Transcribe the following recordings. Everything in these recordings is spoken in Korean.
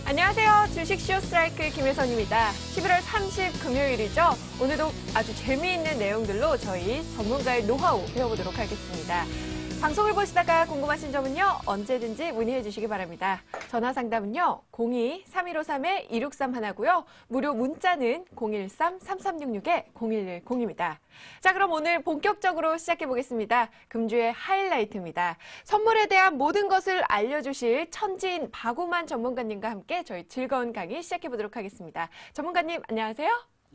안녕하세요. 주식 쇼스트라이크 김혜선입니다. 11월 30 금요일이죠. 오늘도 아주 재미있는 내용들로 저희 전문가의 노하우 배워보도록 하겠습니다. 방송을 보시다가 궁금하신 점은요, 언제든지 문의해 주시기 바랍니다. 전화 상담은요, 02-3153-2631고요. 무료 문자는 013-3366-0110입니다. 자, 그럼 오늘 본격적으로 시작해 보겠습니다. 금주의 하이라이트입니다. 선물에 대한 모든 것을 알려주실 천지인 박우만 전문가님과 함께 저희 즐거운 강의 시작해 보도록 하겠습니다. 전문가님, 안녕하세요.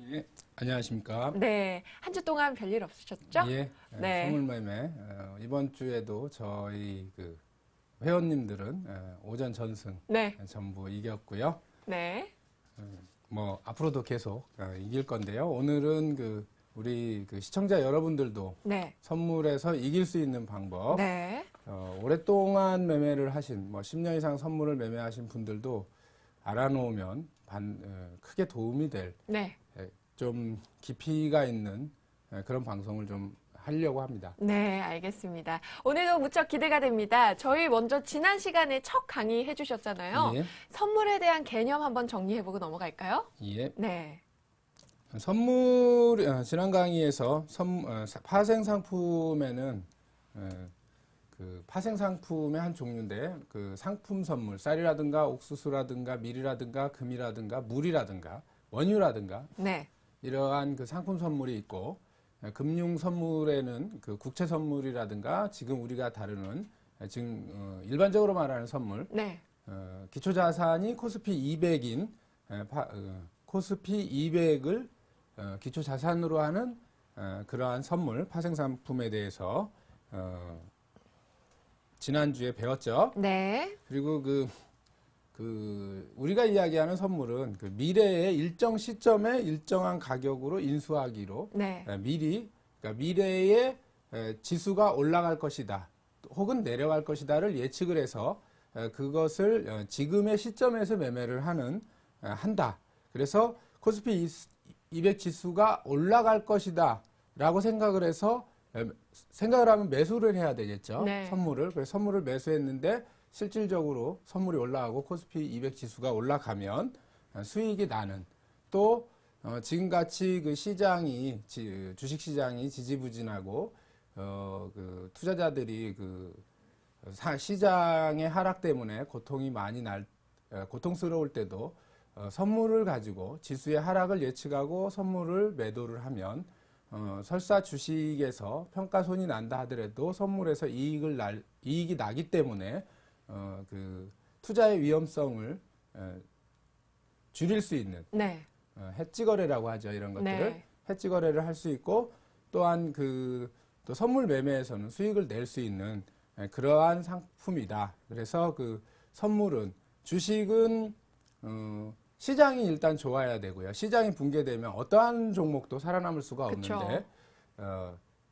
예, 안녕하십니까. 네, 한 주 동안 별일 없으셨죠? 예, 네. 선물매매. 이번 주에도 저희 회원님들은 오전 전승 네. 전부 이겼고요. 네. 뭐 앞으로도 계속 이길 건데요. 오늘은 우리 시청자 여러분들도 네. 선물에서 이길 수 있는 방법. 네. 오랫동안 매매를 하신 10년 이상 선물을 매매하신 분들도 알아놓으면 크게 도움이 될 네. 좀 깊이가 있는 그런 방송을 좀 하려고 합니다. 네, 알겠습니다. 오늘도 무척 기대가 됩니다. 저희 먼저 지난 시간에 첫 강의 해주셨잖아요. 예. 선물에 대한 개념 한번 정리해보고 넘어갈까요? 예. 네. 선물, 지난 강의에서 파생 상품에는 파생 상품의 한 종류인데 상품 선물, 쌀이라든가 옥수수라든가 밀이라든가 금이라든가 물이라든가 원유라든가 네. 이러한 상품 선물이 있고, 금융 선물에는 국채 선물이라든가 지금 우리가 다루는 지금 일반적으로 말하는 선물, 네. 기초 자산이 코스피 200인 코스피 200을 기초 자산으로 하는 그러한 선물, 파생 상품에 대해서 지난주에 배웠죠. 네. 그리고 우리가 이야기하는 선물은 미래의 일정 시점에 일정한 가격으로 인수하기로 네. 그러니까 미래의 지수가 올라갈 것이다 혹은 내려갈 것이다를 예측을 해서 그것을 지금의 시점에서 매매를 한다. 그래서 코스피 200 지수가 올라갈 것이다 라고 생각을 하면 매수를 해야 되겠죠. 네. 그래서 선물을 매수했는데 실질적으로 선물이 올라가고 코스피 200 지수가 올라가면 수익이 나는, 또 지금같이 주식시장이 지지부진하고 투자자들이 시장의 하락 때문에 고통스러울 때도 선물을 가지고 지수의 하락을 예측하고 선물을 매도를 하면 설사 주식에서 평가손이 난다 하더라도 선물에서 이익이 나기 때문에 투자의 위험성을 줄일 수 있는, 네. 해지 거래라고 하죠. 이런 것들을. 네. 해지 거래를 할 수 있고, 또한 또 선물 매매에서는 수익을 낼 수 있는 그러한 상품이다. 그래서 주식은 시장이 일단 좋아야 되고요. 시장이 붕괴되면 어떠한 종목도 살아남을 수가 없는데,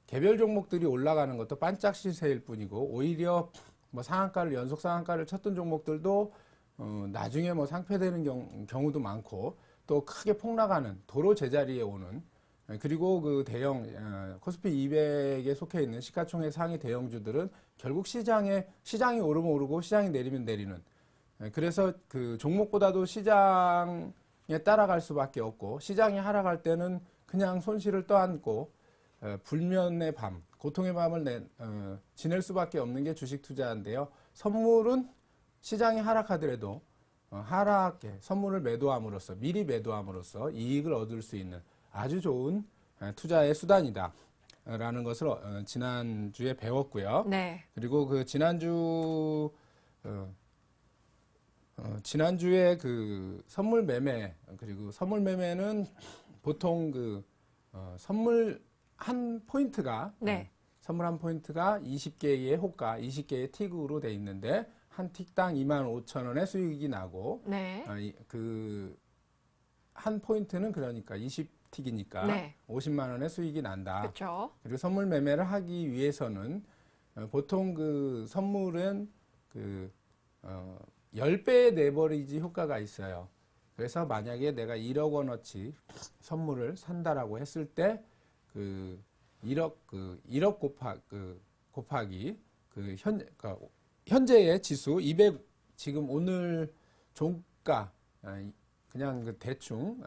개별 종목들이 올라가는 것도 반짝 시세일 뿐이고, 오히려 연속 상한가를 쳤던 종목들도 나중에 상폐되는 경우도 많고, 또 크게 폭락하는 도로 제자리에 오는, 그리고 대형 코스피 200에 속해 있는 시가총액 상위 대형주들은 결국 시장이 오르면 오르고 시장이 내리면 내리는, 그래서 종목보다도 시장에 따라갈 수밖에 없고, 시장이 하락할 때는 그냥 손실을 떠안고 불면의 밤, 고통의 밤을 지낼 수밖에 없는 게 주식 투자인데요. 선물은 시장이 하락하더라도 선물을 미리 매도함으로써 이익을 얻을 수 있는 아주 좋은 투자의 수단이다 라는 것을 지난주에 배웠고요. 네. 그리고 지난주에 선물 매매, 그리고 선물 매매는 보통 선물 한 포인트가 네. 20개의 호가, 20개의 틱으로 돼 있는데 한 틱당 25,000원의 수익이 나고, 네. 한 포인트는 그러니까 20틱이니까 네. 50만 원의 수익이 난다. 그렇죠. 그리고 선물 매매를 하기 위해서는 보통 선물은 10배의 레버리지 효과가 있어요. 그래서 만약에 내가 1억 원어치 선물을 산다라고 했을 때 1억 곱하기 현재의 지수 200, 지금 오늘 주가 그냥 그 대충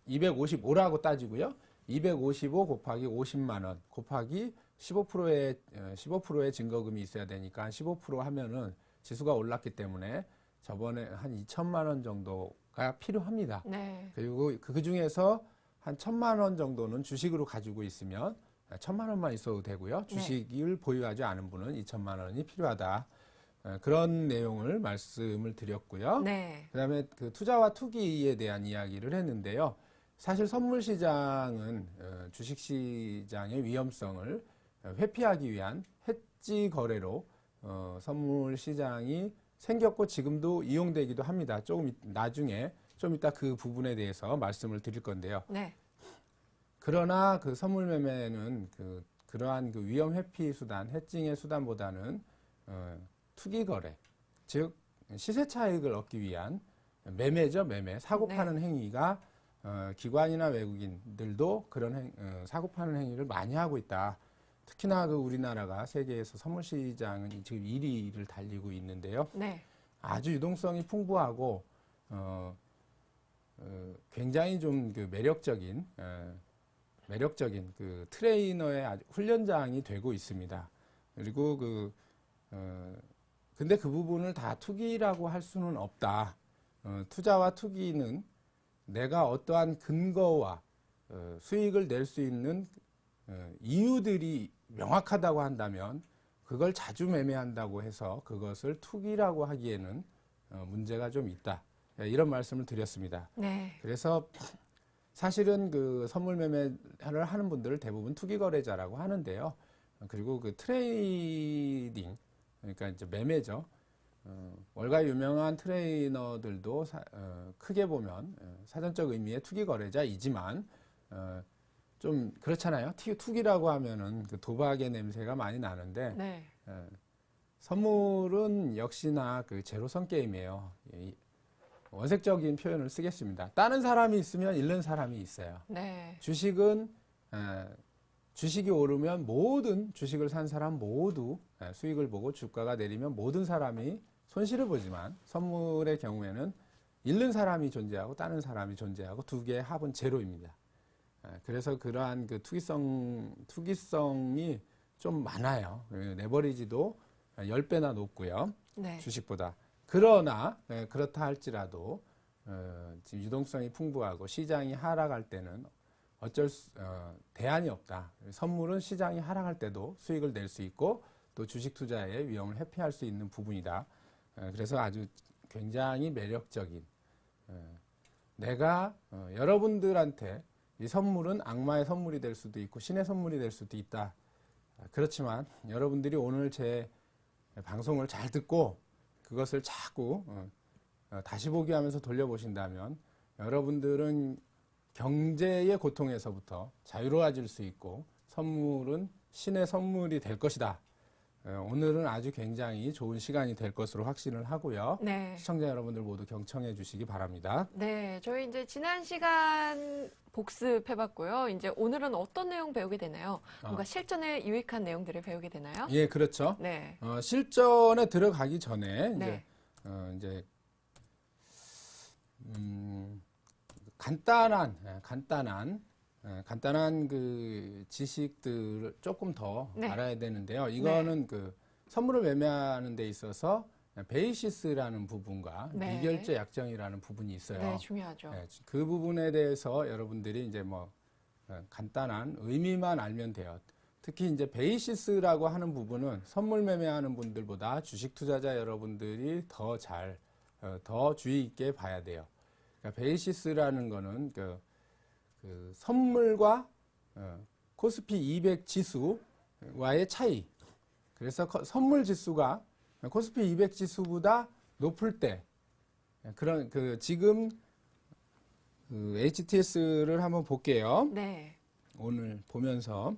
255라고 따지고요. 255 곱하기 50만 원 곱하기 15%의 증거금이 있어야 되니까 15% 하면은 지수가 올랐기 때문에 저번에 한 2천만 원 정도가 필요합니다. 네. 그리고 그 중에서 한 1,000만 원 정도는 주식으로 가지고 있으면 1,000만 원만 있어도 되고요. 주식을 보유하지 않은 분은 2천만 원이 필요하다. 그런 내용을 말씀을 드렸고요. 네. 그다음에 그 투자와 투기에 대한 이야기를 했는데요. 사실 선물 시장은 주식 시장의 위험성을 회피하기 위한 해지 거래로 선물 시장이 생겼고 지금도 이용되기도 합니다. 조금 나중에 좀 이따 그 부분에 대해서 말씀을 드릴 건데요. 네. 그러나 그 선물 매매는 그러한 그 위험 회피 수단, 해칭의 수단보다는 투기 거래, 즉 시세 차익을 얻기 위한 매매죠, 매매. 사고 파는 행위가 기관이나 외국인들도 그런 사고 파는 행위를 많이 하고 있다. 특히나 그 우리나라가 세계에서 선물 시장은 지금 1위를 달리고 있는데요. 네. 아주 유동성이 풍부하고 굉장히 좀 그 매력적인 그 트레이너의 아주 훈련장이 되고 있습니다. 그리고 근데 그 부분을 다 투기라고 할 수는 없다. 투자와 투기는 내가 어떠한 근거와 수익을 낼 수 있는 이유들이 명확하다고 한다면 그걸 자주 매매한다고 해서 그것을 투기라고 하기에는 문제가 좀 있다. 이런 말씀을 드렸습니다. 네. 그래서 사실은 그 선물 매매를 하는 분들을 대부분 투기 거래자라고 하는데요. 그리고 그 트레이딩, 그러니까 이제 매매죠. 월가 유명한 트레이너들도 크게 보면 사전적 의미의 투기 거래자이지만 좀 그렇잖아요. 투기라고 하면은 그 도박의 냄새가 많이 나는데 네. 선물은 역시나 그 제로섬 게임이에요. 원색적인 표현을 쓰겠습니다. 따는 사람이 있으면 잃는 사람이 있어요. 네. 주식은 주식이 오르면 모든 주식을 산 사람 모두 수익을 보고 주가가 내리면 모든 사람이 손실을 보지만 선물의 경우에는 잃는 사람이 존재하고 따는 사람이 존재하고 두 개의 합은 제로입니다. 그래서 그러한 그 투기성이 좀 많아요. 레버리지도 10배나 높고요. 네. 주식보다. 그러나 그렇다 할지라도 지금 유동성이 풍부하고 시장이 하락할 때는 대안이 없다. 선물은 시장이 하락할 때도 수익을 낼 수 있고 또 주식 투자의 위험을 회피할 수 있는 부분이다. 그래서 아주 굉장히 매력적인 내가 여러분들한테 이 선물은 악마의 선물이 될 수도 있고 신의 선물이 될 수도 있다. 그렇지만 여러분들이 오늘 제 방송을 잘 듣고 그것을 자꾸 다시 보기 하면서 돌려보신다면 여러분들은 경제의 고통에서부터 자유로워질 수 있고 선물은 신의 선물이 될 것이다. 오늘은 아주 굉장히 좋은 시간이 될 것으로 확신을 하고요. 네. 시청자 여러분들 모두 경청해 주시기 바랍니다. 네, 저희 이제 지난 시간 복습해봤고요. 이제 오늘은 어떤 내용 배우게 되나요? 뭔가 실전에 유익한 내용들을 배우게 되나요? 예, 그렇죠. 네. 실전에 들어가기 전에 네. 이제 간단한 그 지식들을 조금 더 네. 알아야 되는데요. 이거는 그 선물을 매매하는 데 있어서 베이시스라는 부분과 네. 미결제 약정이라는 부분이 있어요. 네, 중요하죠. 그 부분에 대해서 여러분들이 이제 뭐 간단한 의미만 알면 돼요. 특히 이제 베이시스라고 하는 부분은 선물 매매하는 분들보다 주식 투자자 여러분들이 더 주의 있게 봐야 돼요. 그러니까 베이시스라는 거는 그 선물과 코스피 200 지수와의 차이. 그래서 선물 지수가 코스피 200 지수보다 높을 때 그런 지금 HTS를 한번 볼게요. 네. 오늘 보면서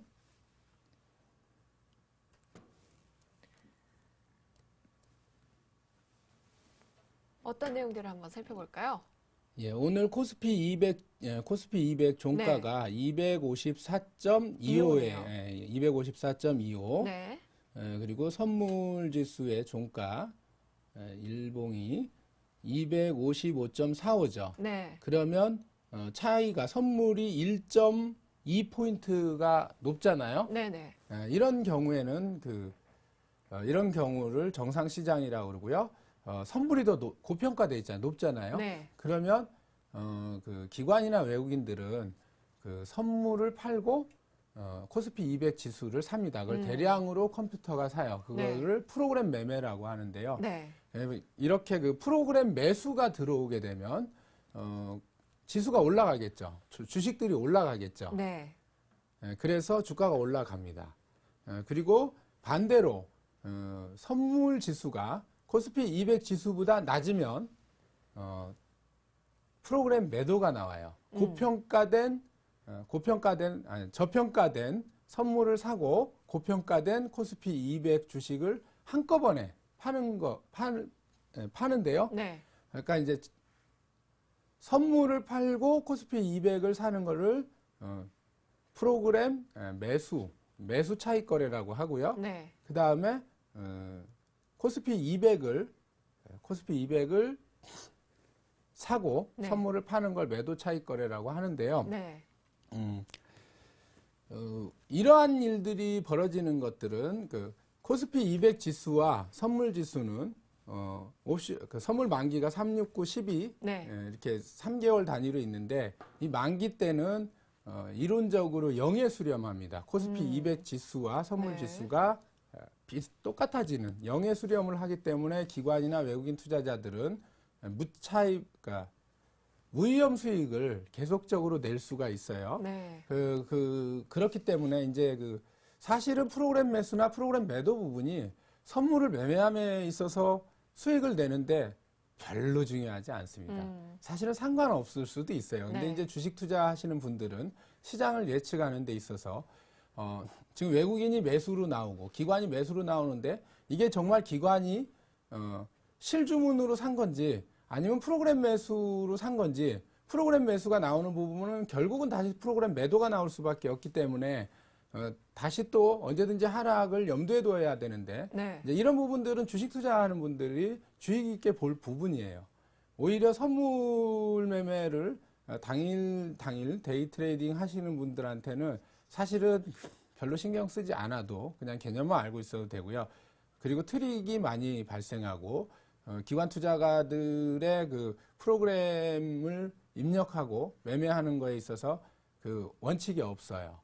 어떤 내용들을 한번 살펴볼까요? 예, 오늘 코스피 200 종가가 254.25에 254.25. 네. 그리고 선물 지수의 종가 일봉이 255.45죠. 네. 그러면 차이가 선물이 1.2포인트가 높잖아요. 네네. 이런 경우에는 이런 경우를 정상 시장이라고 그러고요. 선물이 더 고평가돼 있잖아요. 높잖아요. 네. 그러면 그 기관이나 외국인들은 그 선물을 팔고 코스피 200 지수를 삽니다. 그걸 대량으로 컴퓨터가 사요. 그거를 프로그램 매매라고 하는데요. 네. 이렇게 그 프로그램 매수가 들어오게 되면 지수가 올라가겠죠. 주식들이 올라가겠죠. 네. 그래서 주가가 올라갑니다. 그리고 반대로 선물 지수가 코스피 200 지수보다 낮으면 프로그램 매도가 나와요. 저평가된 선물을 사고 고평가된 코스피 200 주식을 한꺼번에 파는데요. 네. 그러니까 이제 선물을 팔고 코스피 200을 사는 거를 프로그램 매수 차익 거래라고 하고요. 네. 그 다음에 코스피 200을 사고 네. 선물을 파는 걸 매도 차익 거래라고 하는데요. 네. 이러한 일들이 벌어지는 것들은 그 코스피 200 지수와 선물 지수는 그 선물 만기가 369, 12 네. 이렇게 3개월 단위로 있는데 이 만기 때는 이론적으로 영에 수렴합니다. 코스피 200 지수와 선물 네. 지수가 똑같아지는 영에 수렴을 하기 때문에 기관이나 외국인 투자자들은 그러니까 무위험 수익을 계속적으로 낼 수가 있어요. 네. 그렇기 때문에 이제 사실은 프로그램 매수나 프로그램 매도 부분이 선물을 매매함에 있어서 수익을 내는데 별로 중요하지 않습니다. 사실은 상관없을 수도 있어요. 근데 네. 이제 주식 투자하시는 분들은 시장을 예측하는 데 있어서 지금 외국인이 매수로 나오고 기관이 매수로 나오는데 이게 정말 기관이 실주문으로 산 건지 아니면 프로그램 매수로 산 건지 프로그램 매수가 나오는 부분은 결국은 다시 프로그램 매도가 나올 수밖에 없기 때문에 다시 또 언제든지 하락을 염두에 둬야 되는데 네. 이제 이런 부분들은 주식 투자하는 분들이 주의 깊게 볼 부분이에요. 오히려 선물 매매를 당일 데이 트레이딩 하시는 분들한테는 사실은 별로 신경 쓰지 않아도 그냥 개념만 알고 있어도 되고요. 그리고 트릭이 많이 발생하고 기관 투자가들의 그 프로그램을 입력하고 매매하는 거에 있어서 그 원칙이 없어요.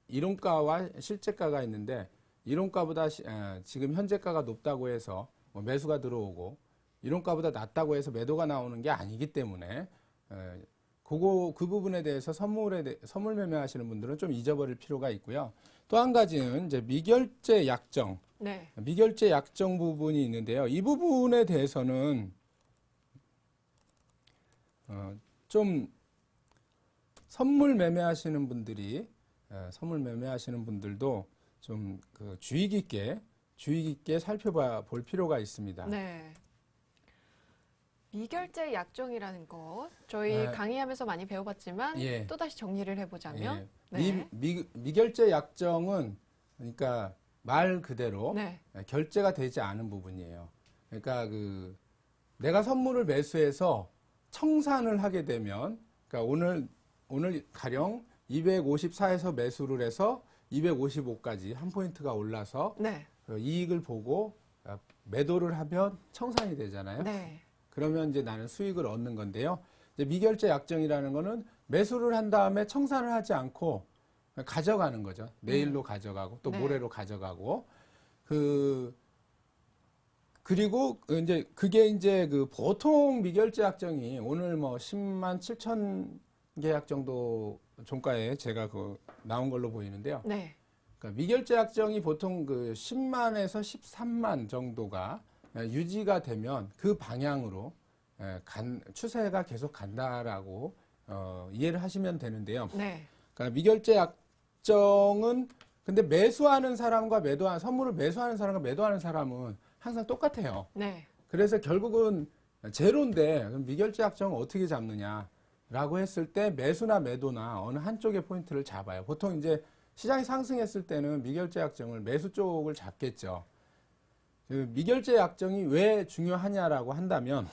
이론가와 실제가가 있는데 이론가보다 지금 현재가가 높다고 해서 매수가 들어오고 이론가보다 낮다고 해서 매도가 나오는 게 아니기 때문에 그 부분에 대해서 선물 매매하시는 분들은 좀 잊어버릴 필요가 있고요. 또 한 가지는 이제 미결제 약정. 네. 미결제 약정 부분이 있는데요. 이 부분에 대해서는 좀 선물 매매하시는 분들도 좀 주의 깊게 살펴볼 필요가 있습니다. 네. 미결제 약정이라는 것 저희 강의하면서 많이 배워봤지만 예. 또다시 정리를 해보자면 예. 미결제 약정은 그러니까 말 그대로 네. 결제가 되지 않은 부분이에요. 그러니까 내가 선물을 매수해서 청산을 하게 되면 그러니까 오늘 가령 254에서 매수를 해서 255까지 한 포인트가 올라서 네. 이익을 보고 매도를 하면 청산이 되잖아요. 네. 그러면 이제 나는 수익을 얻는 건데요. 이제 미결제 약정이라는 거는 매수를 한 다음에 청산을 하지 않고 가져가는 거죠. 내일로 가져가고 또 네. 모레로 가져가고 그리고 이제 그게 이제 보통 미결제 약정이 오늘 뭐 10만 7천 계약 정도 종가에 제가 나온 걸로 보이는데요. 네. 그러니까 미결제 약정이 보통 10만에서 13만 정도가 유지가 되면 그 방향으로 추세가 계속 간다라고 이해를 하시면 되는데요. 네. 그러니까 미결제 약정은 근데 선물을 매수하는 사람과 매도하는 사람은 항상 똑같아요. 네. 그래서 결국은 제로인데 그럼 미결제 약정을 어떻게 잡느냐라고 했을 때 매수나 매도나 어느 한쪽의 포인트를 잡아요. 보통 이제 시장이 상승했을 때는 미결제 약정을 매수 쪽을 잡겠죠. 그 미결제 약정이 왜 중요하냐라고 한다면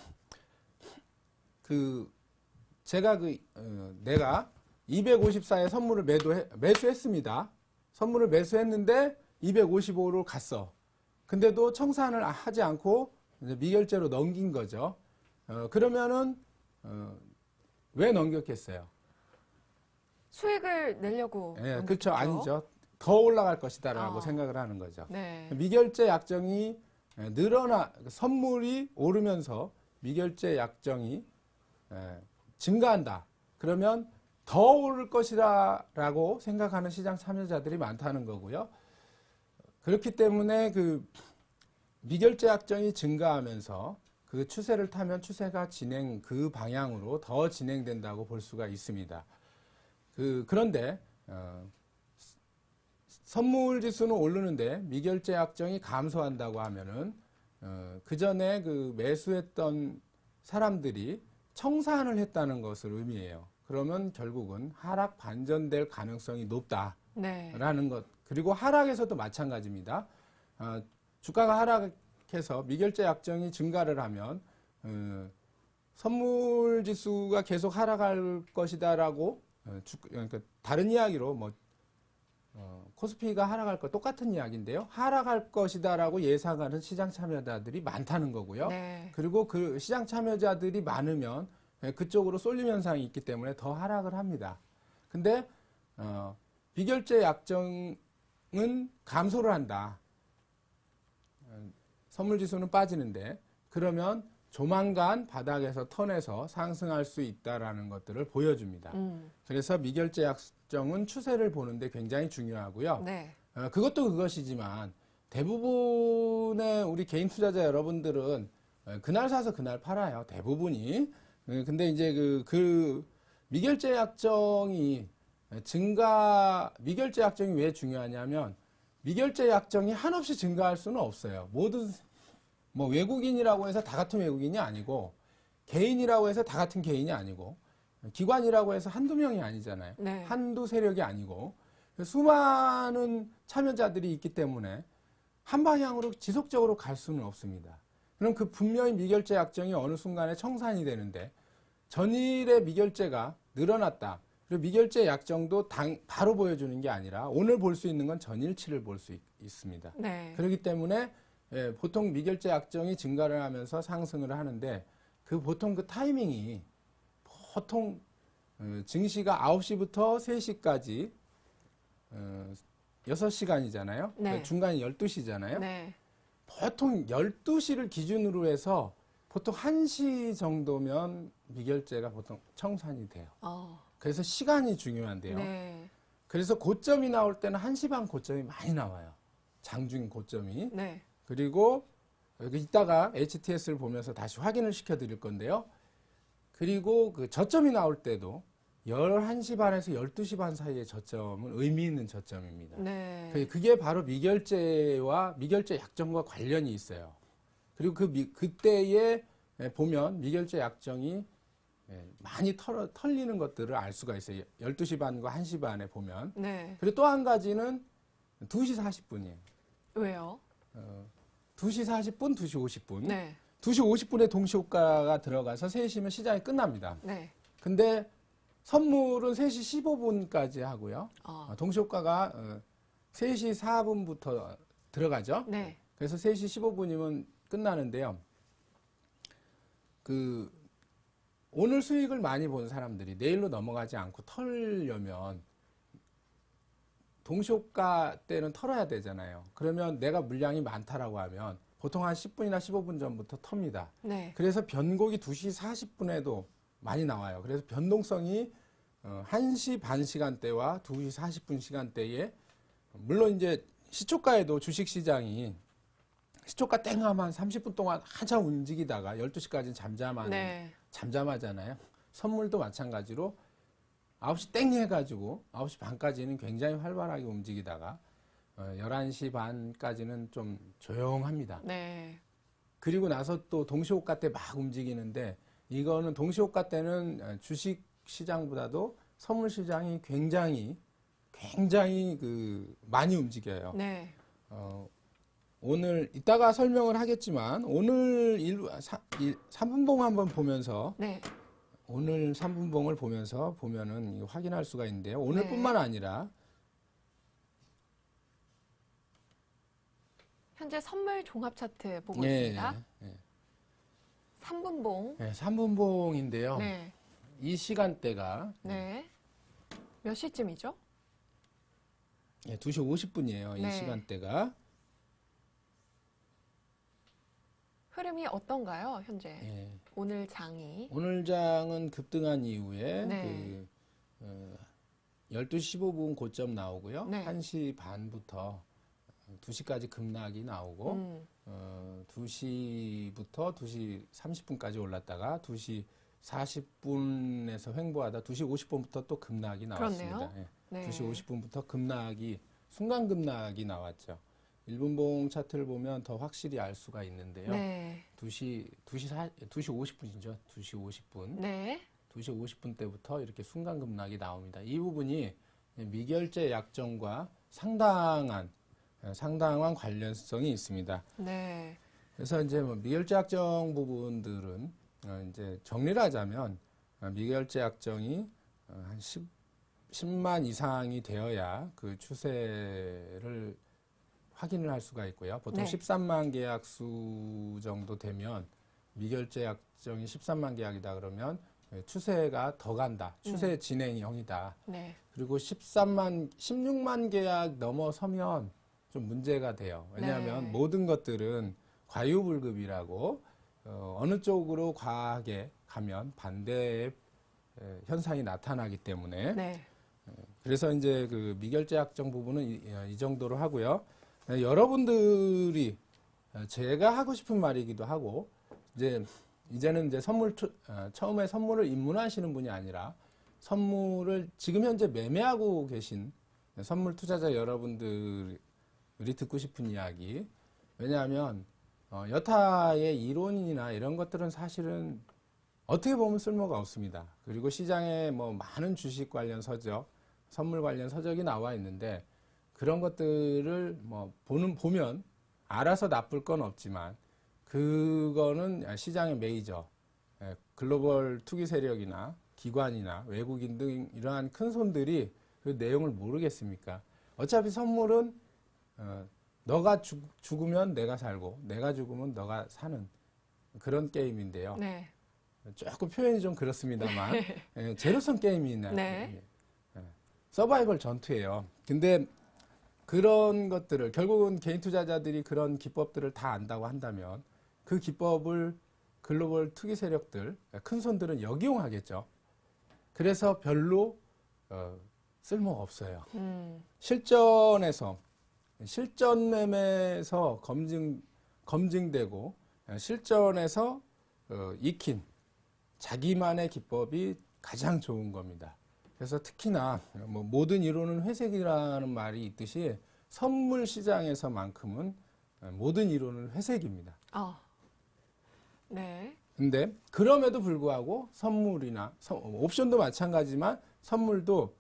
제가 내가 254에 선물을 매수했습니다. 선물을 매수했는데 255로 갔어. 근데도 청산을 하지 않고 이제 미결제로 넘긴 거죠. 그러면은 왜 넘겼겠어요? 수익을 내려고. 예, 그렇죠. 아니죠. 더 올라갈 것이다라고 생각을 하는 거죠. 네. 미결제 약정이 선물이 오르면서 미결제 약정이 증가한다. 그러면 더 오를 것이다라고 생각하는 시장 참여자들이 많다는 거고요. 그렇기 때문에 그 미결제 약정이 증가하면서 그 추세를 타면 추세가 그 방향으로 더 진행된다고 볼 수가 있습니다. 그런데 선물 지수는 오르는데 미결제 약정이 감소한다고 하면은 그 전에 그 매수했던 사람들이 청산을 했다는 것을 의미해요. 그러면 결국은 하락 반전될 가능성이 높다라는 것. 그리고 하락에서도 마찬가지입니다. 주가가 하락해서 미결제 약정이 증가를 하면 선물 지수가 계속 하락할 것이다라고 그러니까 다른 이야기로 코스피가 하락할 것 똑같은 이야기인데요. 하락할 것이다라고 예상하는 시장 참여자들이 많다는 거고요. 네. 그리고 그 시장 참여자들이 많으면 그쪽으로 쏠림 현상이 있기 때문에 더 하락을 합니다. 근데 비결제 약정은 감소를 한다. 선물 지수는 빠지는데 그러면 조만간 바닥에서 턴해서 상승할 수 있다라는 것들을 보여줍니다. 그래서 미결제 약정은 추세를 보는데 굉장히 중요하고요. 네. 그것도 그것이지만 대부분의 우리 개인 투자자 여러분들은 그날 사서 그날 팔아요. 대부분이. 근데 이제 그 미결제 약정이 미결제 약정이 왜 중요하냐면 미결제 약정이 한없이 증가할 수는 없어요. 모든 외국인이라고 해서 다 같은 외국인이 아니고 개인이라고 해서 다 같은 개인이 아니고 기관이라고 해서 한두 명이 아니잖아요. 네. 한두 세력이 아니고 수많은 참여자들이 있기 때문에 한 방향으로 지속적으로 갈 수는 없습니다. 그럼 분명히 미결제 약정이 어느 순간에 청산이 되는데 전일의 미결제가 늘어났다. 그리고 미결제 약정도 바로 보여주는 게 아니라 오늘 볼 수 있는 건 전일치를 볼 수 있습니다. 네. 그렇기 때문에 보통 미결제 약정이 증가를 하면서 상승을 하는데 보통 그 타이밍이 보통 증시가 9시부터 3시까지 6시간이잖아요. 네. 중간이 12시잖아요. 네. 보통 12시를 기준으로 해서 보통 1시 정도면 미결제가 보통 청산이 돼요. 그래서 시간이 중요한데요. 네. 그래서 고점이 나올 때는 1시 반 고점이 많이 나와요. 장중 고점이. 네. 그리고 여기 이따가 HTS를 보면서 다시 확인을 시켜 드릴 건데요. 그리고 그 저점이 나올 때도 11시 반에서 12시 반 사이의 저점은 의미 있는 저점입니다. 네. 그게 바로 미결제와 미결제 약정과 관련이 있어요. 그리고 그때에 보면 미결제 약정이 많이 털리는 것들을 알 수가 있어요. 12시 반과 1시 반에 보면. 네. 그리고 또 한 가지는 2시 40분이에요. 왜요? 2시 40분, 2시 50분. 네. 2시 50분에 동시호가가 들어가서 3시면 시장이 끝납니다. 네. 근데 선물은 3시 15분까지 하고요. 동시호가가 3시 4분부터 들어가죠. 네. 그래서 3시 15분이면 끝나는데요. 오늘 수익을 많이 본 사람들이 내일로 넘어가지 않고 털려면 동시호가 때는 털어야 되잖아요. 그러면 내가 물량이 많다라고 하면 보통 한 10분이나 15분 전부터 텁니다. 네. 그래서 변곡이 2시 40분에도 많이 나와요. 그래서 변동성이 1시 반 시간대와 2시 40분 시간대에 물론 이제 시초가에도 주식시장이 시초가 땡 하면 한 30분 동안 한참 움직이다가 12시까지는 잠잠하잖아요. 선물도 마찬가지로 9시 땡 해가지고 9시 반까지는 굉장히 활발하게 움직이다가 11시 반까지는 좀 조용합니다. 네. 그리고 나서 또 동시호가 때 막 움직이는데 이거는 동시호가 때는 주식 시장보다도 선물 시장이 굉장히 많이 움직여요. 네. 오늘 이따가 설명을 하겠지만 오늘 3분봉 한번 보면서 네. 오늘 3분봉을 보면서 보면은 확인할 수가 있는데요. 오늘뿐만 아니라 현재 선물 종합 차트 보고 예, 있습니다. 예. 3분봉. 네, 3분봉인데요. 네. 이 시간대가 네. 몇 시쯤이죠? 예, 2시 50분이에요. 이 네. 시간대가. 흐름이 어떤가요, 현재? 예. 오늘 장이. 오늘 장은 급등한 이후에 네. 12시 15분 고점 나오고요. 네. 1시 반부터 2시까지 급락이 나오고 2시부터 2시 30분까지 올랐다가 2시 40분에서 횡보하다 2시 50분부터 또 급락이 나왔습니다. 예. 네. 2시 50분부터 급락이 순간 급락이 나왔죠. 1분봉 차트를 보면 더 확실히 알 수가 있는데요. 네. 2시 50분이죠. 2시 50분. 네. 2시 50분 때부터 이렇게 순간 급락이 나옵니다. 이 부분이 미결제 약정과 상당한 관련성이 있습니다. 네. 그래서 이제 뭐 미결제 약정 부분들은 이제 정리를 하자면 미결제 약정이 한 10만 이상이 되어야 그 추세를 확인을 할 수가 있고요. 보통 네. 13만 계약수 정도 되면 미결제 약정이 13만 계약이다 그러면 추세가 더 간다. 추세 진행형이다. 네. 그리고 16만 계약 넘어서면 좀 문제가 돼요. 왜냐하면 네. 모든 것들은 과유불급이라고 어느 쪽으로 과하게 가면 반대의 현상이 나타나기 때문에 네. 그래서 이제 그 미결제 약정 부분은 이 정도로 하고요. 여러분들이 제가 하고 싶은 말이기도 하고 이제는 이제 처음에 선물을 입문하시는 분이 아니라 선물을 지금 현재 매매하고 계신 선물 투자자 여러분들이 듣고 싶은 이야기. 왜냐하면 여타의 이론이나 이런 것들은 사실은 어떻게 보면 쓸모가 없습니다. 그리고 시장에 뭐 많은 주식 관련 서적, 선물 관련 서적이 나와 있는데 그런 것들을 뭐 보면 알아서 나쁠 건 없지만 그거는 시장의 메이저, 글로벌 투기 세력이나 기관이나 외국인 등 이러한 큰 손들이 그 내용을 모르겠습니까? 어차피 선물은 너가 죽으면 내가 살고 내가 죽으면 너가 사는 그런 게임인데요. 네. 조금 표현이 좀 그렇습니다만 제로섬 게임이나 네. 서바이벌 전투예요. 근데 그런 것들을 결국은 개인 투자자들이 그런 기법들을 다 안다고 한다면 그 기법을 글로벌 투기 세력들, 큰 손들은 역이용하겠죠. 그래서 별로 쓸모가 없어요. 실전 매매에서 검증되고 실전에서 익힌 자기만의 기법이 가장 좋은 겁니다. 그래서 특히나 뭐 모든 이론은 회색이라는 말이 있듯이 선물 시장에서만큼은 모든 이론은 회색입니다. 네. 근데 그럼에도 불구하고 선물이나 옵션도 마찬가지지만 선물도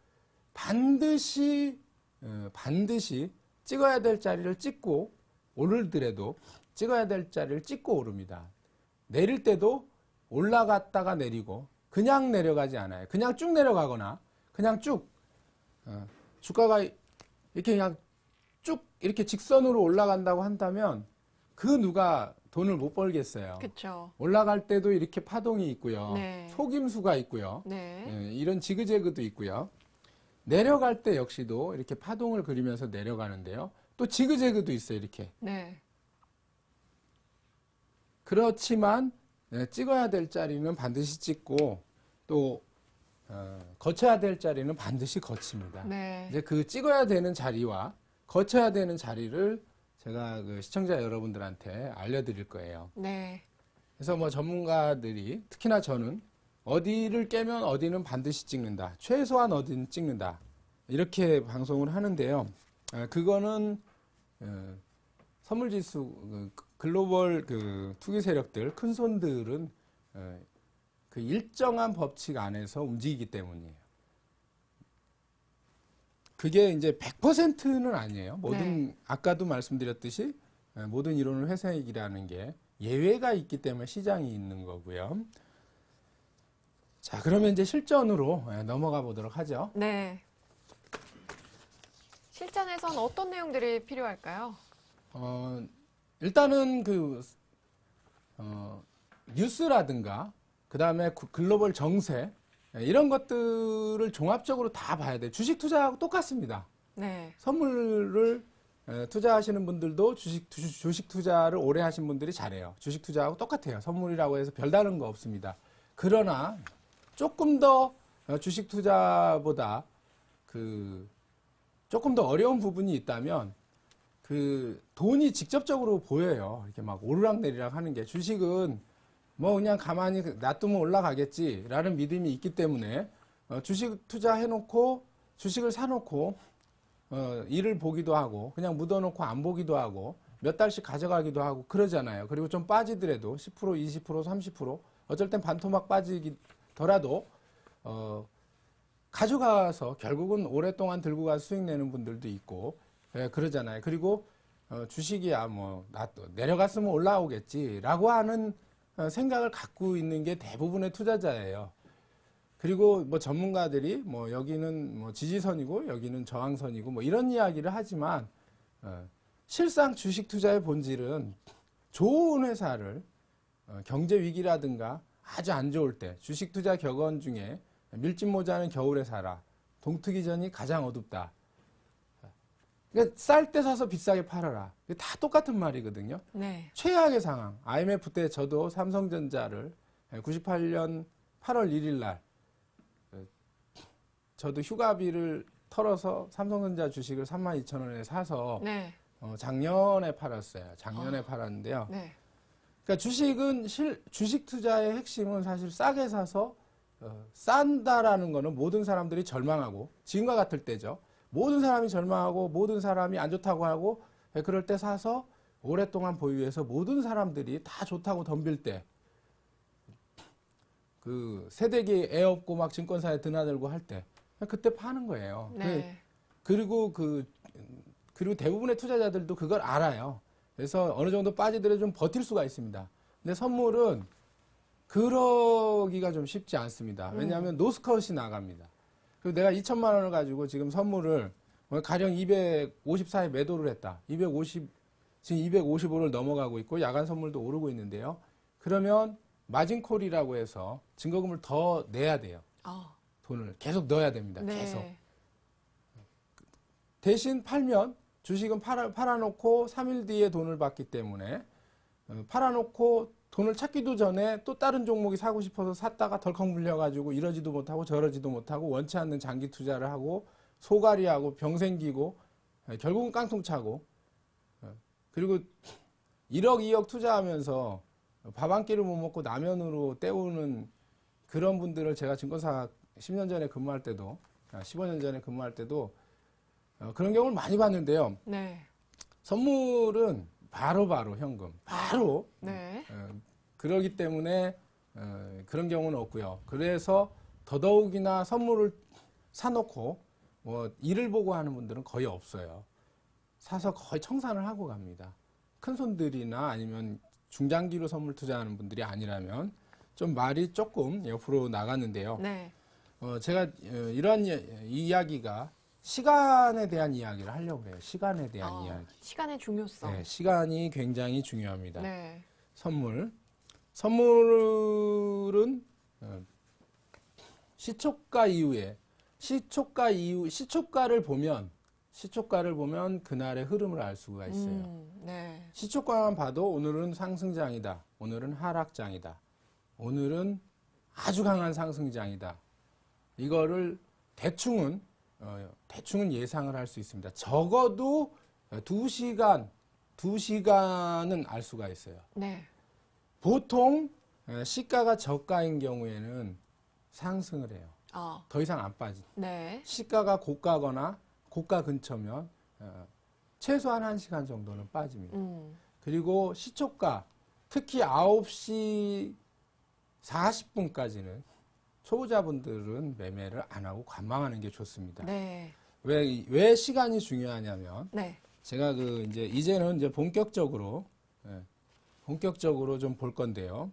반드시 찍어야 될 자리를 찍고 오르더라도 찍어야 될 자리를 찍고 오릅니다. 내릴 때도 올라갔다가 내리고 그냥 내려가지 않아요. 그냥 쭉 내려가거나 그냥 쭉 주가가 이렇게 그냥 쭉 이렇게 직선으로 올라간다고 한다면 그 누가 돈을 못 벌겠어요. 그렇죠. 올라갈 때도 이렇게 파동이 있고요. 네. 속임수가 있고요. 네. 이런 지그재그도 있고요. 내려갈 때 역시도 이렇게 파동을 그리면서 내려가는데요. 또 지그재그도 있어요. 이렇게. 네. 그렇지만 찍어야 될 자리는 반드시 찍고 또 거쳐야 될 자리는 반드시 거칩니다. 네. 이제 그 찍어야 되는 자리와 거쳐야 되는 자리를 제가 그 시청자 여러분들한테 알려드릴 거예요. 네. 그래서 뭐 전문가들이 특히나 저는 어디를 깨면 어디는 반드시 찍는다. 최소한 어디는 찍는다. 이렇게 방송을 하는데요. 그거는 선물지수 글로벌 그 투기 세력들 큰 손들은 그 일정한 법칙 안에서 움직이기 때문이에요. 그게 이제 100%는 아니에요. 모든 네. 아까도 말씀드렸듯이 모든 이론은 회색이라는 게 예외가 있기 때문에 시장이 있는 거고요. 자, 그러면 이제 실전으로 넘어가 보도록 하죠. 네. 실전에선 어떤 내용들이 필요할까요? 일단은 뉴스라든가, 그 다음에 글로벌 정세, 이런 것들을 종합적으로 다 봐야 돼요. 주식 투자하고 똑같습니다. 네. 선물을 투자하시는 분들도 주식 투자를 오래 하신 분들이 잘해요. 주식 투자하고 똑같아요. 선물이라고 해서 별다른 거 없습니다. 그러나 조금 더 주식 투자보다 조금 더 어려운 부분이 있다면 돈이 직접적으로 보여요. 이렇게 막 오르락내리락 하는 게. 주식은 뭐 그냥 가만히 놔두면 올라가겠지라는 믿음이 있기 때문에 주식 투자해놓고 주식을 사놓고 일을 보기도 하고 그냥 묻어놓고 안 보기도 하고 몇 달씩 가져가기도 하고 그러잖아요. 그리고 좀 빠지더라도 10%, 20%, 30% 어쩔 땐 반토막 빠지더라도 가져가서 결국은 오랫동안 들고 가서 수익 내는 분들도 있고 그러잖아요. 그리고 주식이야 뭐 내려갔으면 올라오겠지라고 하는 생각을 갖고 있는 게 대부분의 투자자예요. 그리고 뭐 전문가들이 뭐 여기는 뭐 지지선이고 여기는 저항선이고 뭐 이런 이야기를 하지만 실상 주식 투자의 본질은 좋은 회사를 경제 위기라든가 아주 안 좋을 때 주식 투자 격언 중에 밀짚 모자는 겨울에 사라. 동트기 전이 가장 어둡다. 그러니까 쌀 때 사서 비싸게 팔아라. 다 똑같은 말이거든요. 네. 최악의 상황. IMF 때 저도 삼성전자를 98년 8월 1일 날 저도 휴가비를 털어서 삼성전자 주식을 32,000원에 사서 네. 작년에 팔았어요. 작년에 팔았는데요. 네. 그러니까 주식 투자의 핵심은 사실 싸게 사서 싼다라는 거는 모든 사람들이 절망하고 지금과 같을 때죠. 모든 사람이 절망하고 모든 사람이 안 좋다고 하고 그럴 때 사서 오랫동안 보유해서 모든 사람들이 다 좋다고 덤빌 때 세대기 애 없고 막 증권사에 드나들고 할 때 그때 파는 거예요. 네. 그리고 대부분의 투자자들도 그걸 알아요. 그래서 어느 정도 빠지더라도 좀 버틸 수가 있습니다. 근데 선물은 그러기가 좀 쉽지 않습니다. 왜냐하면 노스컷이 나갑니다. 그리고 내가 2천만 원을 가지고 지금 선물을 가령 254에 매도를 했다. 250, 지금 255를 넘어가고 있고 야간 선물도 오르고 있는데요. 그러면 마진콜이라고 해서 증거금을 더 내야 돼요. 돈을 계속 넣어야 됩니다. 네. 계속. 대신 팔면 주식은 팔아놓고 3일 뒤에 돈을 받기 때문에 팔아놓고 돈을 찾기도 전에 또 다른 종목이 사고 싶어서 샀다가 덜컥 물려가지고 이러지도 못하고 저러지도 못하고 원치 않는 장기 투자를 하고 소갈이하고 병 생기고 결국은 깡통 차고 그리고 1억 2억 투자하면서 밥 한 끼를 못 먹고 라면으로 때우는 그런 분들을 제가 증권사 10년 전에 근무할 때도 15년 전에 근무할 때도 그런 경우를 많이 봤는데요. 네. 선물은 바로 현금 바로 네. 그러기 때문에 그런 경우는 없고요. 그래서 더더욱이나 선물을 사놓고 뭐 일을 보고 하는 분들은 거의 없어요. 사서 거의 청산을 하고 갑니다. 큰 손들이나 아니면 중장기로 선물 투자하는 분들이 아니라면 좀 말이 조금 옆으로 나갔는데요. 네. 제가 이런 이야기가 시간에 대한 이야기를 하려고 해요. 시간에 대한 이야기. 시간의 중요성. 네, 시간이 굉장히 중요합니다. 네. 선물은 시초가를 보면 그날의 흐름을 알 수가 있어요. 네. 시초가만 봐도 오늘은 상승장이다. 오늘은 하락장이다. 오늘은 아주 강한 상승장이다. 이거를 대충은 예상을 할 수 있습니다. 적어도 2시간은 알 수가 있어요. 네. 보통 시가가 저가인 경우에는 상승을 해요. 더 이상 안 빠지. 네. 시가가 고가거나 고가 근처면 최소한 1시간 정도는 빠집니다. 그리고 시초가 특히 9시 40분까지는 초보자분들은 매매를 안 하고 관망하는 게 좋습니다. 네. 왜 시간이 중요하냐면 네. 제가 이제는 이제 본격적으로 좀 볼 건데요.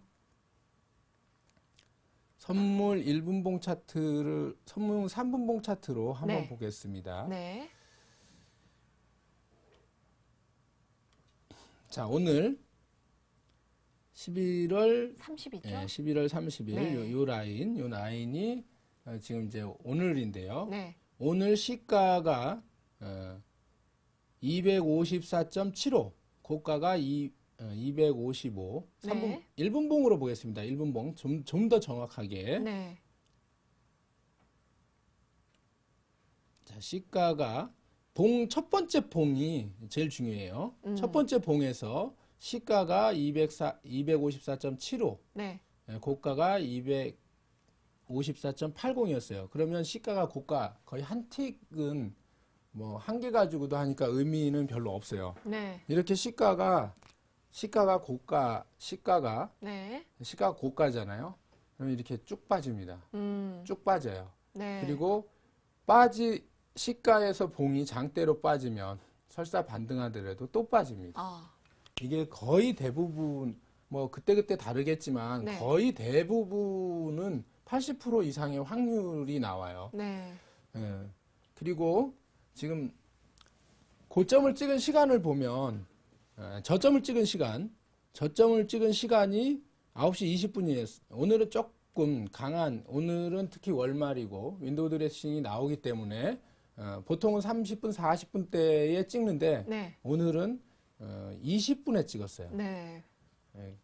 선물 1분봉 차트를 선물 3분봉 차트로 한번 네. 보겠습니다. 네. 자, 오늘 11월 30이죠? 11월 30일 네. 요 라인이 지금 이제 오늘인데요. 네. 오늘 시가가 254.75, 고가가 255. 네. 1분봉으로 보겠습니다. 1분봉 좀 더 정확하게. 네. 자, 시가가 첫 번째 봉이 제일 중요해요. 첫 번째 봉에서 시가가 254.75, 네. 고가가 254.80이었어요. 그러면 시가가 고가 거의 한 틱은 뭐 한 개 가지고도 하니까 의미는 별로 없어요. 네. 이렇게 시가가 네. 고가잖아요. 그럼 이렇게 쭉 빠집니다. 쭉 빠져요. 네. 그리고 시가에서 봉이 장대로 빠지면 설사 반등하더라도 또 빠집니다. 아. 이게 거의 대부분 뭐 그때그때 다르겠지만 네. 거의 대부분은 80% 이상의 확률이 나와요. 네. 예. 그리고 지금 고점을 찍은 시간을 보면 저점을 찍은 시간이 9시 20분이었어요. 오늘은 조금 오늘은 특히 월말이고 윈도우 드레싱이 나오기 때문에 보통은 30분, 40분대에 찍는데 네. 오늘은 20분에 찍었어요. 네. 예.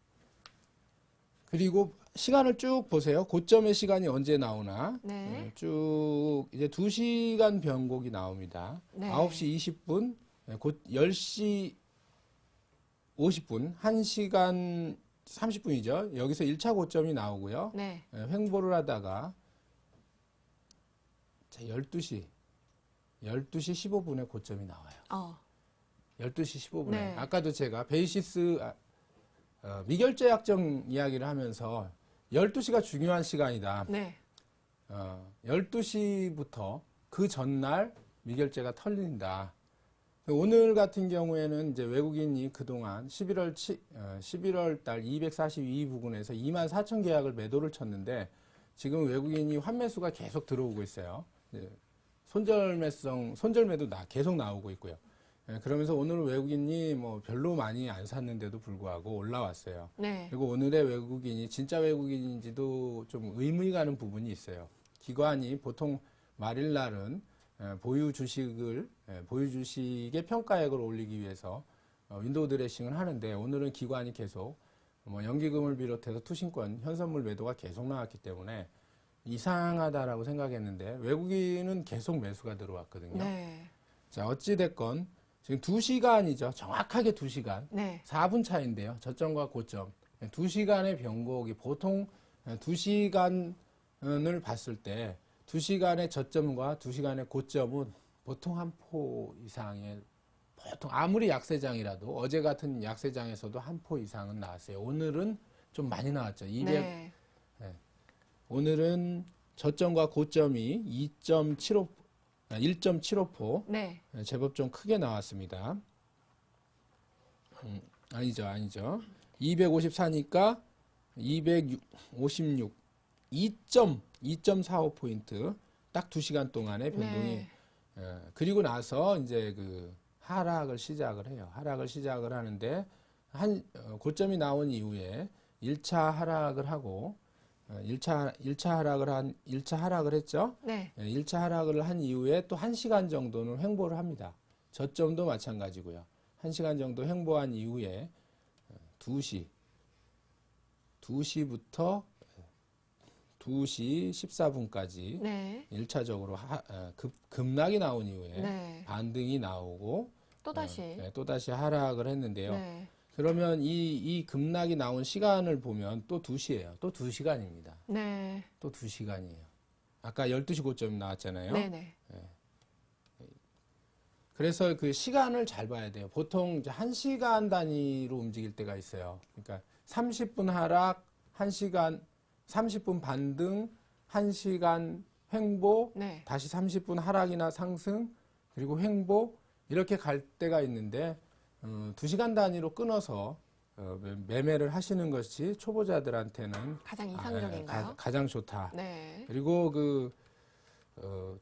그리고 시간을 쭉 보세요. 고점의 시간이 언제 나오나. 네. 쭉 이제 2시간 변곡이 나옵니다. 네. 9시 20분, 곧 10시 50분, 1시간 30분이죠. 여기서 1차 고점이 나오고요. 네. 횡보를 하다가 자, 12시 15분에 고점이 나와요. 12시 15분에. 네. 아까도 제가 베이시스 미결제 약정 이야기를 하면서 12시가 중요한 시간이다. 네. 12시부터 그 전날 미결제가 털린다. 오늘 같은 경우에는 이제 외국인이 그동안 11월 달 242 부근에서 24,000 계약을 매도를 쳤는데 지금 외국인이 환매수가 계속 들어오고 있어요. 손절매도 계속 나오고 있고요. 그러면서 오늘 외국인이 뭐 별로 많이 안 샀는데도 불구하고 올라왔어요. 네. 그리고 오늘의 외국인이 진짜 외국인인지도 좀 의문이 가는 부분이 있어요. 기관이 보통 말일날은 보유 주식의 평가액을 올리기 위해서 윈도우 드레싱을 하는데 오늘은 기관이 계속 뭐 연기금을 비롯해서 투신권, 현선물 매도가 계속 나왔기 때문에 이상하다라고 생각했는데 외국인은 계속 매수가 들어왔거든요. 네. 자, 어찌됐건 지금 2시간이죠. 정확하게 2시간. 네. 4분 차인데요. 저점과 고점. 2시간의 변곡이 보통 2시간을 봤을 때 2시간의 저점과 2시간의 고점은 보통 한 포 이상의 보통 아무리 약세장이라도 어제 같은 약세장에서도 한 포 이상은 나왔어요. 오늘은 좀 많이 나왔죠. 네. 오늘은 저점과 고점이 1.75포. 네. 제법 좀 크게 나왔습니다. 아니죠. 254니까 256, 2.45포인트. 딱 2시간 동안의 변동이. 네. 그리고 나서 이제 그 하락을 시작을 해요. 하락을 시작을 하는데, 고점이 나온 이후에 1차 하락을 하고, 1차 하락을 했죠? 네. 1차 하락을 한 이후에 또 1시간 정도는 횡보를 합니다. 저점도 마찬가지고요. 1시간 정도 횡보한 이후에 2시부터 2시 14분까지 네. 1차적으로 급락이 나온 이후에 네. 반등이 나오고 또다시 하락을 했는데요. 네. 그러면 이 급락이 나온 시간을 보면 또 2시예요. 또 2시간입니다. 네. 또 2시간이에요. 아까 12시 고점 나왔잖아요. 네네. 그래서 그 시간을 잘 봐야 돼요. 보통 이제 1시간 단위로 움직일 때가 있어요. 그러니까 30분 하락, 1시간, 30분 반등, 1시간 횡보, 네. 다시 30분 하락이나 상승, 그리고 횡보, 이렇게 갈 때가 있는데 2시간 단위로 끊어서 매매를 하시는 것이 초보자들한테는 가장 이상적인가요? 가장 좋다. 네. 그리고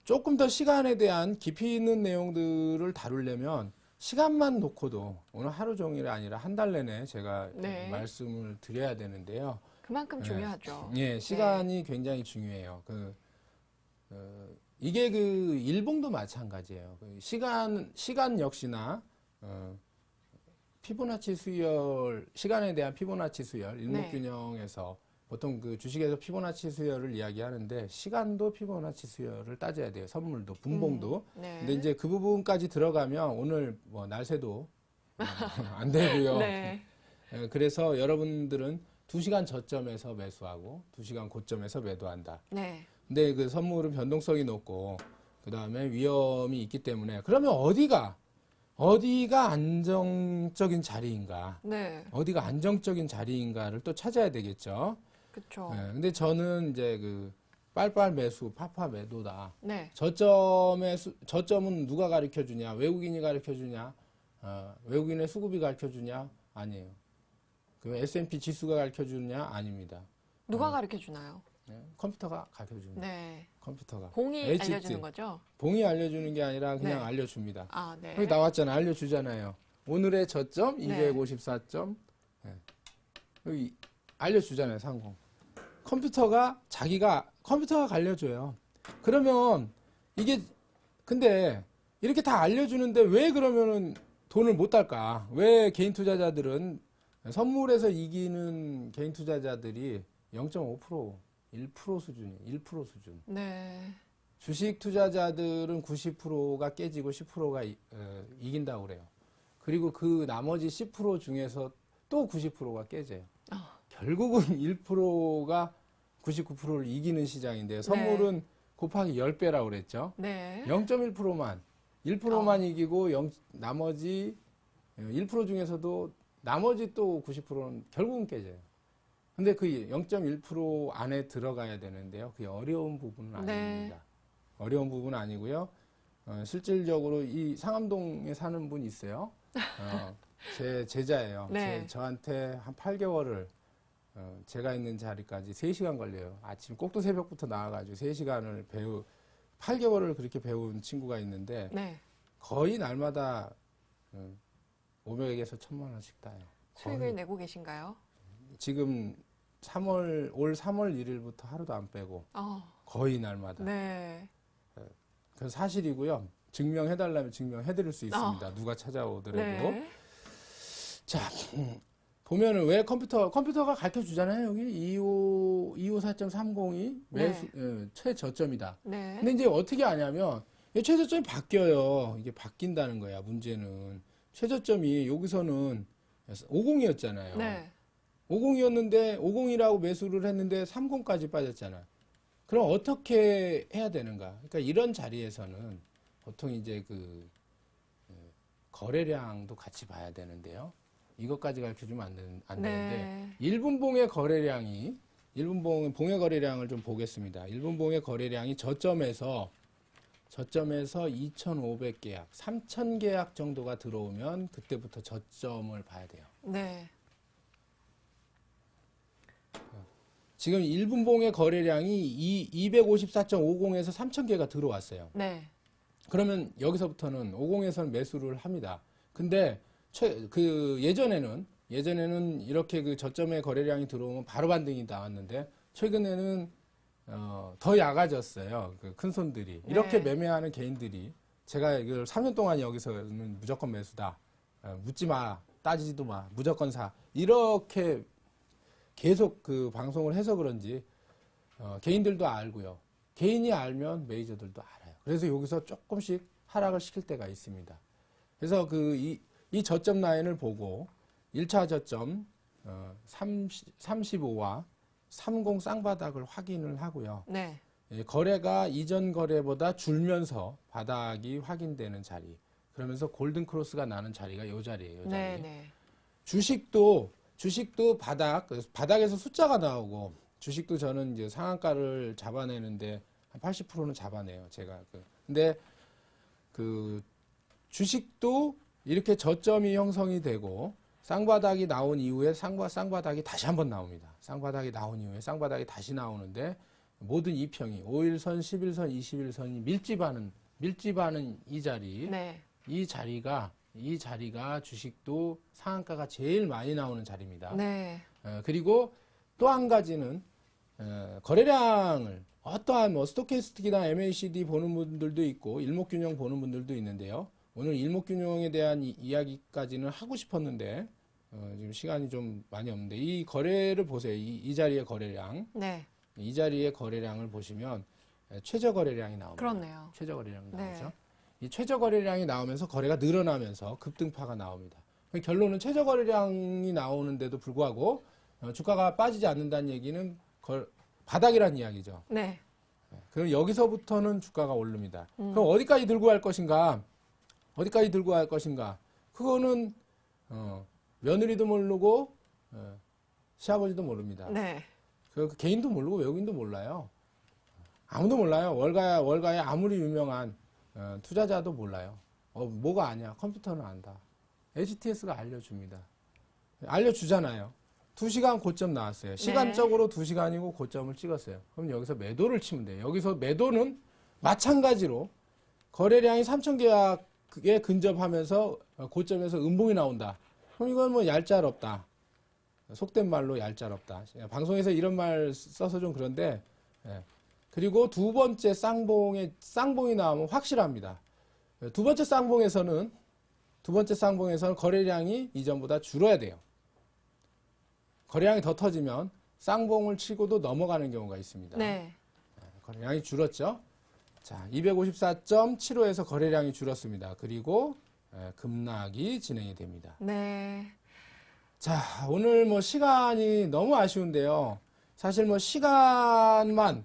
조금 더 시간에 대한 깊이 있는 내용들을 다루려면 시간만 놓고도 오늘 하루 종일이 아니라 한 달 내내 제가 네. 말씀을 드려야 되는데요. 그만큼 중요하죠. 예, 시간이 굉장히 중요해요. 이게 일봉도 마찬가지예요. 시간 역시나 피보나치 수열, 시간에 대한 피보나치 수열, 일목균형에서 보통 주식에서 피보나치 수열을 이야기하는데 시간도 피보나치 수열을 따져야 돼요. 선물도, 분봉도. 네. 근데 이제 그 부분까지 들어가면 오늘 날새도 안 되고요. 네. 그래서 여러분들은 2시간 저점에서 매수하고 2시간 고점에서 매도한다. 네. 근데 그 선물은 변동성이 높고 그 다음에 위험이 있기 때문에 그러면 어디가 안정적인 자리인가? 네. 어디가 안정적인 자리인가를 또 찾아야 되겠죠. 그렇죠. 근데 저는 이제 빨빨 매수, 파파 매도다. 네. 저점은 누가 가르쳐 주냐? 외국인이 가르쳐 주냐? 외국인의 수급이 가르쳐 주냐? 아니에요. S&P 지수가 가르쳐 주냐? 아닙니다. 누가 가르쳐 주나요? 컴퓨터가 가르쳐 줍니다. 네. 컴퓨터가. 봉이 HT. 알려주는 거죠? 봉이 알려주는 게 아니라 그냥 네. 알려줍니다. 아, 네. 여기 나왔잖아요. 알려주잖아요. 오늘의 저점 네. 254점. 여기 알려주잖아요. 상공. 컴퓨터가 알려줘요. 그러면 근데 이렇게 다 알려주는데 왜 그러면은 돈을 못 딸까? 왜 개인 투자자들은 선물에서 이기는 개인 투자자들이 0.5%, 1% 수준이에요. 1% 수준. 네. 주식 투자자들은 90%가 깨지고 10%가 이긴다고 그래요. 그리고 그 나머지 10% 중에서 또 90%가 깨져요. 결국은 1%가 99%를 이기는 시장인데 선물은 곱하기 10배라고 그랬죠. 네. 0.1%만 1%만 이기고 나머지 1% 중에서도 나머지 또 90%는 결국은 깨져요. 근데 그 0.1% 안에 들어가야 되는데요. 그게 어려운 부분은 아닙니다. 어려운 부분은 아니고요. 실질적으로 이 상암동에 사는 분이 있어요. 제 제자예요. 네. 저한테 한 8개월을 제가 있는 자리까지 3시간 걸려요. 아침 꼭두 새벽부터 나와가지고 3시간을 8개월을 그렇게 배운 친구가 있는데 네. 거의 날마다 500에서 1000만 원씩 따요. 수익을 내고 계신가요? 지금 올 3월 1일부터 하루도 안 빼고 거의 날마다. 네. 그건 사실이고요. 증명해달라면 증명해드릴 수 있습니다. 누가 찾아오더라도. 네. 자, 보면은 왜 컴퓨터가 가르쳐 주잖아요. 여기 254.302 매수, 최저점이다. 네. 근데 이제 어떻게 하냐면 이 최저점이 바뀌어요. 이게 바뀐다는 거야. 문제는 최저점이 여기서는 50이었잖아요. 네. 50이었는데 50이라고 매수를 했는데 30까지 빠졌잖아. 그럼 어떻게 해야 되는가? 그러니까 이런 자리에서는 보통 이제 거래량도 같이 봐야 되는데요. 이것까지 가르쳐 주면 안 되는데 1분봉의 거래량이 1분봉의 봉의 거래량을 좀 보겠습니다. 1분봉의 거래량이 저점에서 2,500계약, 3,000계약 정도가 들어오면 그때부터 저점을 봐야 돼요. 네. 지금 1분봉의 거래량이 254.50에서 3,000개가 들어왔어요. 네. 그러면 여기서부터는 50에서는 매수를 합니다. 근데 예전에는 이렇게 저점의 거래량이 들어오면 바로 반등이 나왔는데 최근에는 더 약아졌어요. 큰 손들이. 이렇게 매매하는 개인들이 제가 이걸 3년 동안 여기서는 무조건 매수다. 묻지 마. 따지지도 마. 무조건 사. 이렇게 계속 방송을 해서 그런지 개인들도 알고요. 개인이 알면 메이저들도 알아요. 그래서 여기서 조금씩 하락을 시킬 때가 있습니다. 그래서 이 저점 라인을 보고 1차 저점 35와 30 쌍바닥을 확인을 하고요. 네. 거래가 이전 거래보다 줄면서 바닥이 확인되는 자리. 그러면서 골든 크로스가 나는 자리가 이 자리예요. 이 자리. 네. 네. 주식도 바닥에서 숫자가 나오고 주식도 저는 이제 상한가를 잡아내는데 한 80%는 잡아내요. 제가 근데 주식도 이렇게 저점이 형성이 되고 쌍바닥이 나온 이후에 쌍바닥이 다시 한번 나옵니다. 쌍바닥이 나온 이후에 쌍바닥이 다시 나오는데 모든 이평이 5일선, 11선, 21선이 밀집하는 이 자리, 네. 이 자리가 주식도 상한가가 제일 많이 나오는 자리입니다. 네. 그리고 또 한 가지는 거래량을 어떠한 뭐 스토캐스틱이나 MACD 보는 분들도 있고 일목균형 보는 분들도 있는데요. 오늘 일목균형에 대한 이야기까지는 하고 싶었는데 지금 시간이 좀 많이 없는데 이 거래를 보세요. 이 자리의 거래량. 네. 이 자리의 거래량을 보시면 최저 거래량이 나옵니다. 그렇네요. 최저 거래량이 네. 나오죠. 이 최저 거래량이 나오면서 거래가 늘어나면서 급등파가 나옵니다. 결론은 최저 거래량이 나오는데도 불구하고 주가가 빠지지 않는다는 얘기는 바닥이라는 이야기죠. 네. 그럼 여기서부터는 주가가 오릅니다. 그럼 어디까지 들고 갈 것인가? 어디까지 들고 갈 것인가? 그거는 며느리도 모르고 시아버지도 모릅니다. 네. 그 개인도 모르고 외국인도 몰라요. 아무도 몰라요. 월가에 아무리 유명한 투자자도 몰라요. 뭐가 아니야. 컴퓨터는 안다. HTS가 알려줍니다. 알려주잖아요. 2시간 고점 나왔어요. 시간적으로 2시간이고 고점을 찍었어요. 그럼 여기서 매도를 치면 돼요. 여기서 매도는 마찬가지로 거래량이 3,000계약에 근접하면서 고점에서 음봉이 나온다. 그럼 이건 뭐 얄짤없다. 속된 말로 얄짤없다. 방송에서 이런 말 써서 좀 그런데 그리고 두 번째 쌍봉이 나오면 확실합니다. 두 번째 쌍봉에서는 거래량이 이전보다 줄어야 돼요. 거래량이 더 터지면 쌍봉을 치고도 넘어가는 경우가 있습니다. 네. 거래량이 줄었죠. 자, 254.75에서 거래량이 줄었습니다. 그리고 급락이 진행이 됩니다. 네. 자, 오늘 뭐 시간이 너무 아쉬운데요. 사실 뭐 시간만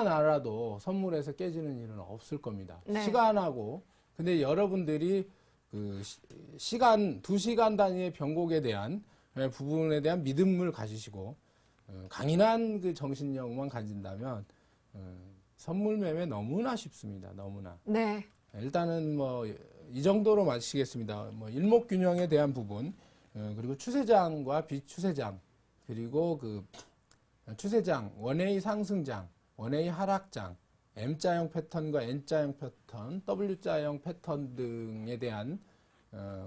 알아도 선물에서 깨지는 일은 없을 겁니다. 네. 시간하고 근데 여러분들이 그 시간 2시간 단위의 변곡에 대한 부분에 대한 믿음을 가지시고 강인한 그 정신력만 가진다면 선물 매매 너무나 쉽습니다. 너무나. 네. 일단은 뭐 이 정도로 마치겠습니다. 뭐 일목균형에 대한 부분 그리고 추세장과 비추세장 그리고 그 추세장, 원A 상승장, 원A 하락장, M자형 패턴과 N자형 패턴, W자형 패턴 등에 대한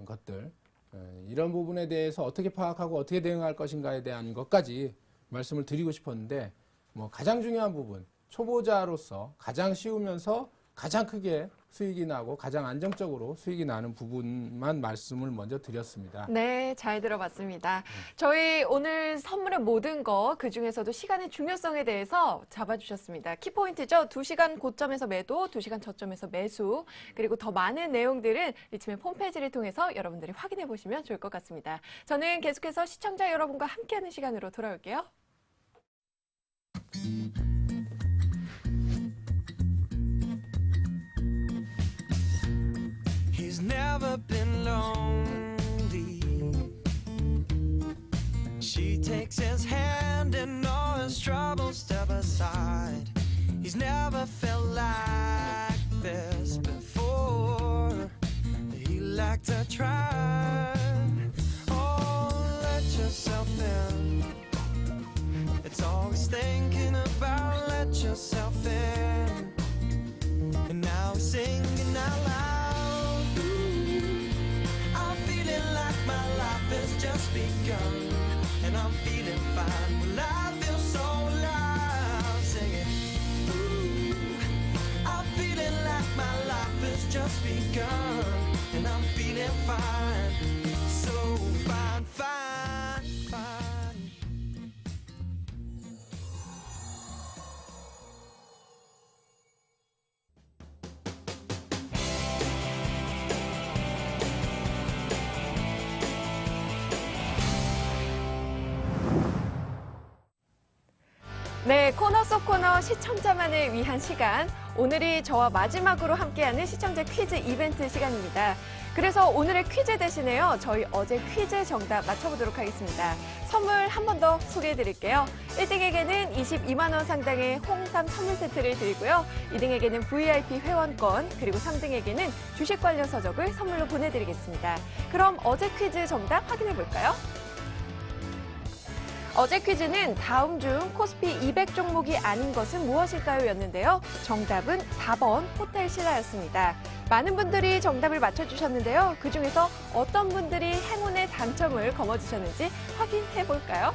것들 이런 부분에 대해서 어떻게 파악하고 어떻게 대응할 것인가에 대한 것까지 말씀을 드리고 싶었는데 뭐 가장 중요한 부분 초보자로서 가장 쉬우면서 가장 크게 수익이 나고 가장 안정적으로 수익이 나는 부분만 말씀을 먼저 드렸습니다. 네, 잘 들어봤습니다. 저희 오늘 선물의 모든 거 그중에서도 시간의 중요성에 대해서 잡아주셨습니다. 키포인트죠. 2시간 고점에서 매도, 2시간 저점에서 매수, 그리고 더 많은 내용들은 리치맵 홈페이지를 통해서 여러분들이 확인해 보시면 좋을 것 같습니다. 저는 계속해서 시청자 여러분과 함께하는 시간으로 돌아올게요. He's never been lonely. She takes his hand and all his troubles step aside. He's never felt like this before. He liked to try. Oh, let yourself in. It's always thinking about let yourself in. And now he's singing out loud. Just begun, and I'm feeling fine. Well, I feel so alive, singing. Ooh, I'm feeling like my life has just begun, and I'm feeling fine, so fine, fine, fine. 네, 코너 속 코너 시청자만을 위한 시간. 오늘이 저와 마지막으로 함께하는 시청자 퀴즈 이벤트 시간입니다. 그래서 오늘의 퀴즈 대신에요. 저희 어제 퀴즈 정답 맞춰보도록 하겠습니다. 선물 한 번 더 소개해드릴게요. 1등에게는 22만 원 상당의 홍삼 선물 세트를 드리고요. 2등에게는 VIP 회원권, 그리고 3등에게는 주식 관련 서적을 선물로 보내드리겠습니다. 그럼 어제 퀴즈 정답 확인해볼까요? 어제 퀴즈는 다음 중 코스피 200 종목이 아닌 것은 무엇일까요? 였는데요. 정답은 4번 호텔 신라였습니다. 많은 분들이 정답을 맞춰주셨는데요. 그중에서 어떤 분들이 행운의 당첨을 거머쥐셨는지 확인해볼까요?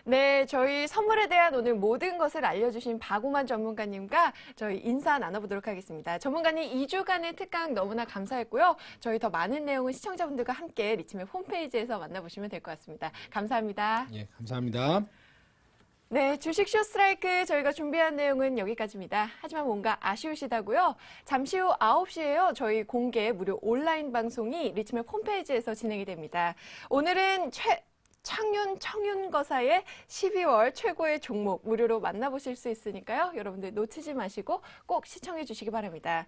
네, 저희 선물에 대한 오늘 모든 것을 알려주신 박우만 전문가님과 저희 인사 나눠보도록 하겠습니다. 전문가님 2주간의 특강 너무나 감사했고요. 저희 더 많은 내용은 시청자분들과 함께 리치맵 홈페이지에서 만나보시면 될 것 같습니다. 감사합니다. 예, 감사합니다. 네, 주식 쇼스트라이크 저희가 준비한 내용은 여기까지입니다. 하지만 뭔가 아쉬우시다고요? 잠시 후 9시에요. 저희 공개 무료 온라인 방송이 리치맵 홈페이지에서 진행이 됩니다. 오늘은 청윤거사의 12월 최고의 종목 무료로 만나보실 수 있으니까요. 여러분들 놓치지 마시고 꼭 시청해 주시기 바랍니다.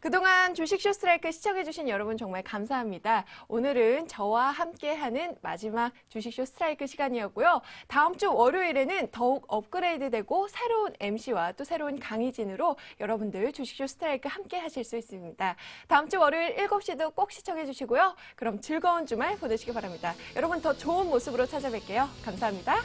그동안 주식 쇼스트라이크 시청해 주신 여러분 정말 감사합니다. 오늘은 저와 함께하는 마지막 주식 쇼스트라이크 시간이었고요. 다음 주 월요일에는 더욱 업그레이드되고 새로운 MC와 또 새로운 강의진으로 여러분들 주식 쇼스트라이크 함께 하실 수 있습니다. 다음 주 월요일 7시도 꼭 시청해 주시고요. 그럼 즐거운 주말 보내시기 바랍니다. 여러분 더 좋은 모습으로 찾아뵐게요. 감사합니다.